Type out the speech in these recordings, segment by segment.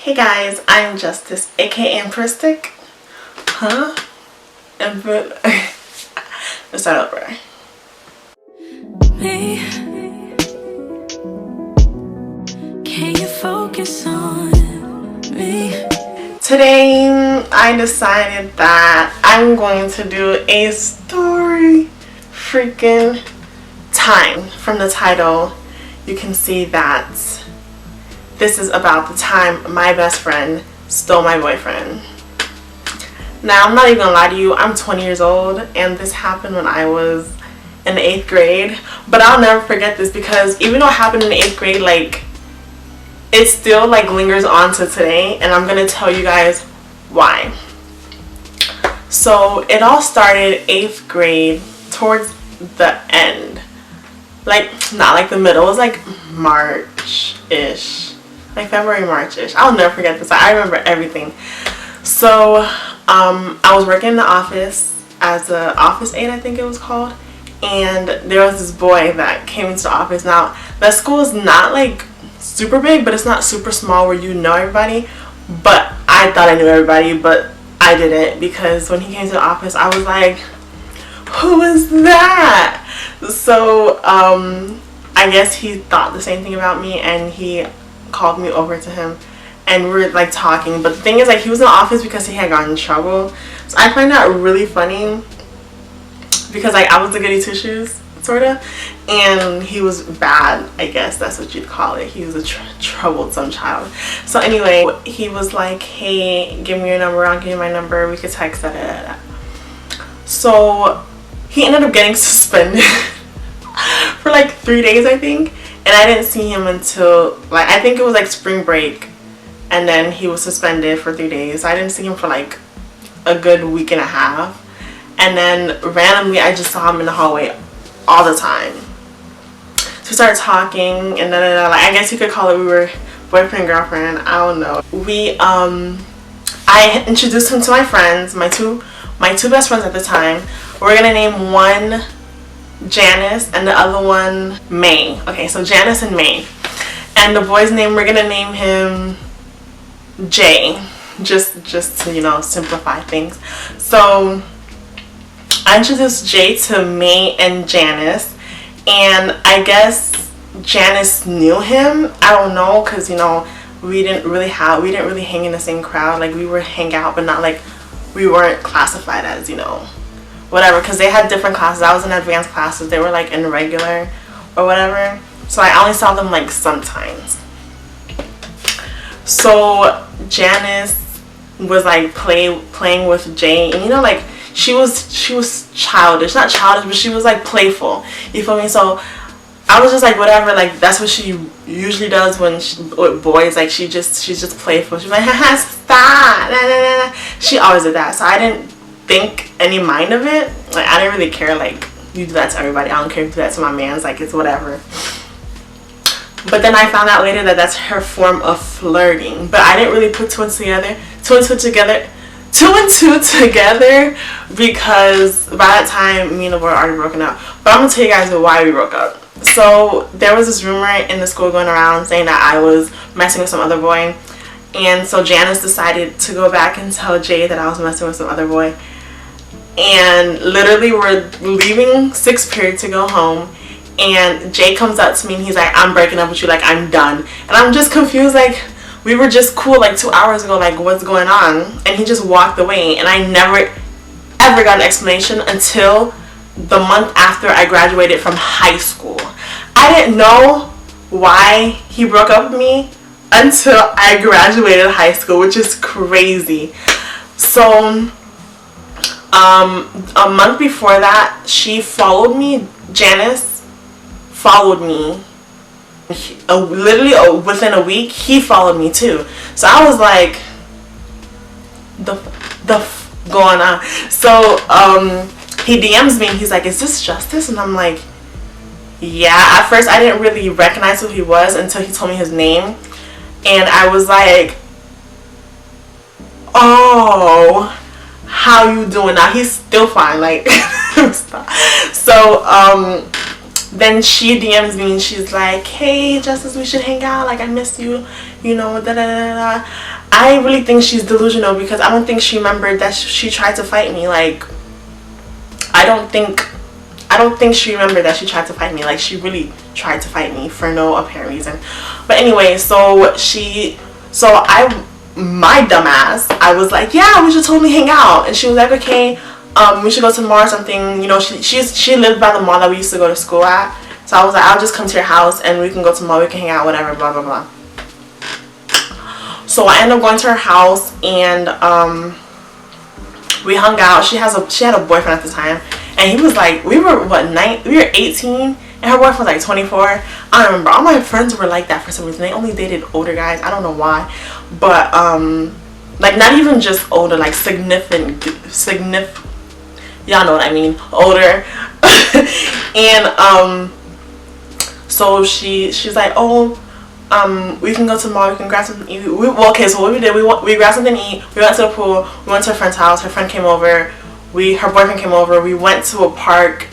Hey guys, I'm Justice, aka Empresstic. Huh? Let's start over. Me, can you focus on me? Today, I decided that I'm going to do a story freaking time. From the title, you can see that this is about the time my best friend stole my boyfriend. Now, I'm not even gonna lie to you, I'm 20 years old and this happened when I was in the 8th grade. But I'll never forget this because even though it happened in the 8th grade, like, it still like lingers on to today, and I'm gonna tell you guys why. So it all started 8th grade towards the end. Like, not like the middle, it was like March-ish. Like February, March-ish. I'll never forget this. I remember everything. So I was working in the office as an office aide, I think it was called, and there was this boy that came into the office. Now that school is not like super big, but it's not super small where you know everybody, but I thought I knew everybody, but I didn't, because when he came to the office I was like, who is that? So I guess he thought the same thing about me, and he called me over to him and we were like talking. But the thing is, like, he was in the office because he had gotten in trouble, so I find that really funny because like I was the goody two shoes sort of, and he was bad, I guess that's what you'd call it. He was a troublesome child. So anyway, he was like, hey, give me your number, I'll give you my number, we could text that. So he ended up getting suspended for like 3 days, I think, and I didn't see him until like, I think it was like spring break, and then he was suspended for 3 days. I didn't see him for like a good week and a half, and then randomly I just saw him in the hallway all the time. So we started talking, and then like, I guess you could call it, we were boyfriend girlfriend, I don't know. I introduced him to my friends, my two best friends at the time. We're gonna name one Janice and the other one May. Okay, so Janice and May. And the boy's name, we're gonna name him Jay, just to, you know, simplify things. So I introduced Jay to May and Janice, and I guess Janice knew him. I don't know, because, you know, we didn't really hang in the same crowd. Like, we would hang out, but not like, we weren't classified as, you know, whatever, because they had different classes. I was in advanced classes, they were like in regular or whatever, so I only saw them like sometimes. So Janice was like playing with Jay, and you know, like, she was childish, not childish, but she was like playful, you feel me? So I was just like, whatever, like, that's what she usually does with boys. Like, she's just playful. She's like, haha, stop, nah, nah, nah. She always did that, so I didn't think any mind of it. Like, I didn't really care. Like, you do that to everybody, I don't care if you do that to my mans, like, it's whatever. But then I found out later that that's her form of flirting, but I didn't really put two and two together because by that time me and the boy already broken up. But I'm gonna tell you guys why we broke up. So there was this rumor in the school going around saying that I was messing with some other boy, and so Janice decided to go back and tell Jay that I was messing with some other boy. And literally, we're leaving 6th period to go home, and Jay comes up to me and he's like, I'm breaking up with you, like, I'm done. And I'm just confused, like, we were just cool like 2 hours ago, like, what's going on? And he just walked away, and I never ever got an explanation until the month after I graduated from high school. I didn't know why he broke up with me until I graduated high school, which is crazy. So a month before that, she followed me. Janice followed me. Literally within a week, he followed me too. So I was like, the going on? So he DMs me and he's like, is this Justice? And I'm like, yeah. At first I didn't really recognize who he was until he told me his name, and I was like, oh, how you doing? Now he's still fine, like. So then she DMs me and she's like, hey Justice, we should hang out, like, I miss you, you know, da da da da. I really think she's delusional because I don't think she remembered that she tried to fight me. Like, I don't think she remembered that she tried to fight me. Like, she really tried to fight me for no apparent reason. But anyway, my dumbass, I was like, yeah, we should totally hang out. And she was like, okay, we should go to the mall or something. You know, she lived by the mall that we used to go to school at. So I was like, I'll just come to your house and we can go to the mall, we can hang out, whatever, blah, blah, blah. So I ended up going to her house and we hung out. She had a boyfriend at the time, and he was like, we were 18, and her boyfriend was like 24. I don't remember. All my friends were like that for some reason. They only dated older guys. I don't know why, but like not even just older, like significant. Y'all know what I mean, older. And so she's like, oh, we can go to the mall, we can grab something to eat. Okay, so what we did, we grabbed something to eat, we went to the pool, we went to her friend's house, her friend came over, her boyfriend came over, we went to a park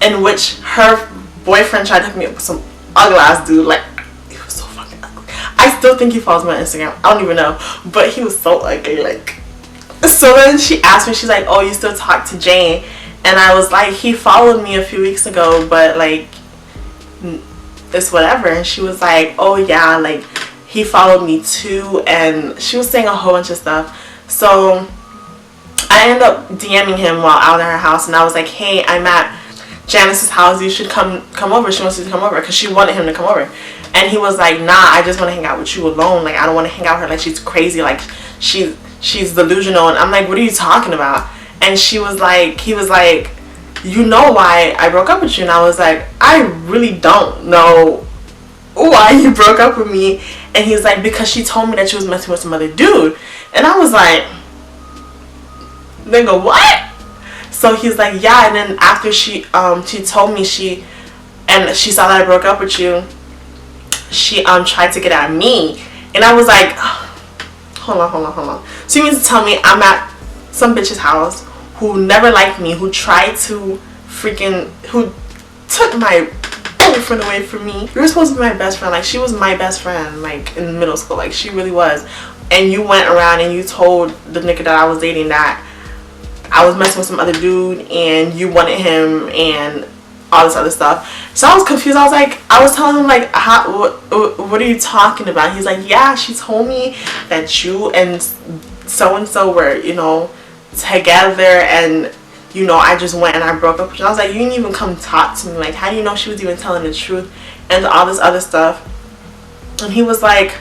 in which her boyfriend tried to hook me up with some ugly ass dude. Like, he was so fucking ugly. I still think he follows me on Instagram, I don't even know, but he was so ugly. Like, so then she asked me, she's like, oh, you still talk to Jane? And I was like, he followed me a few weeks ago, but like, it's whatever. And she was like, oh yeah, like he followed me too, and she was saying a whole bunch of stuff. So I ended up DMing him while out at her house, and I was like, hey, I'm at Janice's house, you should come over. She wants you to come over, because she wanted him to come over. And he was like, nah, I just want to hang out with you alone. Like, I don't want to hang out with her. Like, she's crazy, like she's delusional. And I'm like, what are you talking about? And he was like, you know why I broke up with you? And I was like, I really don't know why you broke up with me. And he's like, because she told me that she was messing with some other dude. And I was like, nigga, what? So he's like, yeah. And then after she told me she saw that I broke up with you, she tried to get at me. And I was like, hold on. So you mean to tell me I'm at some bitch's house who never liked me, who tried to who took my boyfriend away from me? You were supposed to be my best friend. Like, she was my best friend, like, in middle school. Like, she really was. And you went around and you told the nigga that I was dating that I was messing with some other dude and you wanted him and all this other stuff. So I was confused. I was telling him, like, what are you talking about? He's like, yeah, she told me that you and so were, you know, together, and you know, I just went and I broke up with you. I was like, you didn't even come talk to me. Like, how do you know she was even telling the truth? And all this other stuff. And he was like,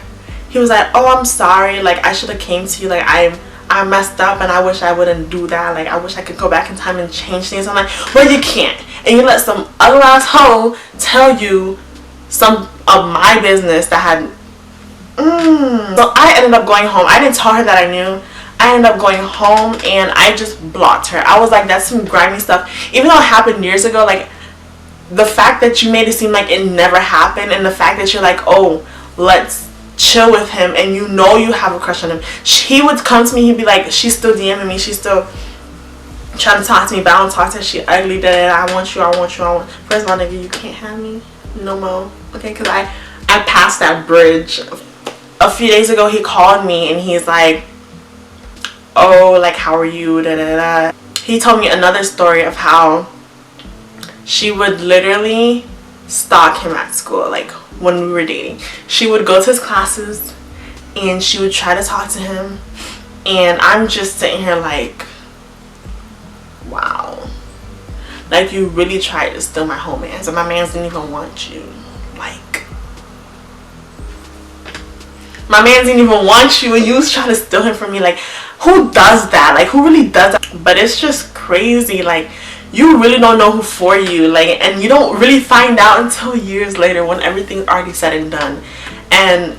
oh, I'm sorry, like, I should have came to you, like, I messed up and I wish I wouldn't do that. Like, I wish I could go back in time and change things. I'm like, well, you can't. And you let some other ass hoe tell you some of my business that had So I ended up going home. I didn't tell her that I knew. I ended up going home and I just blocked her. I was like, that's some grimy stuff. Even though it happened years ago, like, the fact that you made it seem like it never happened, and the fact that you're like, oh, let's chill with him, and you know you have a crush on him. He would come to me, he'd be like, she's still DMing me, she's still trying to talk to me, but I don't talk to her, she ugly, I want you. First of all, nigga, you can't have me no more, okay? Because I passed that bridge. A few days ago, he called me and he's like, oh, like, how are you, He told me another story of how she would literally stalk him at school, like, when we were dating. She would go to his classes and she would try to talk to him, and I'm just sitting here like, wow, like, you really tried to steal my whole man, so my mans didn't even want you. Like, my man didn't even want you and you was trying to steal him from me. Like, who does that? Like, who really does that? But it's just crazy. Like, you really don't know who for you, like, and you don't really find out until years later when everything's already said and done. And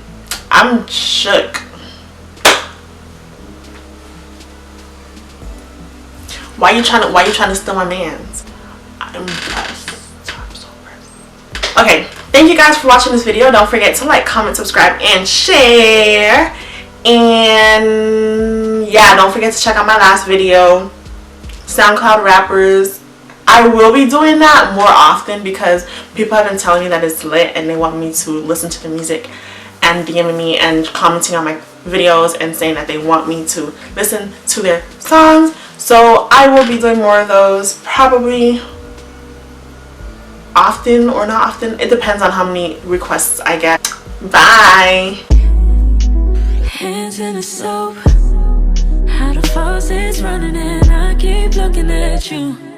I'm shook. Why you trying to steal my man's? I'm pressed. I'm so pressed. Okay, thank you guys for watching this video. Don't forget to like, comment, subscribe, and share. And yeah, don't forget to check out my last video, SoundCloud rappers. I will be doing that more often because people have been telling me that it's lit and they want me to listen to the music and DMing me and commenting on my videos and saying that they want me to listen to their songs. So I will be doing more of those, probably often or not often. It depends on how many requests I get. Bye. Hands in the soap, how the faucet's running and I keep looking at you.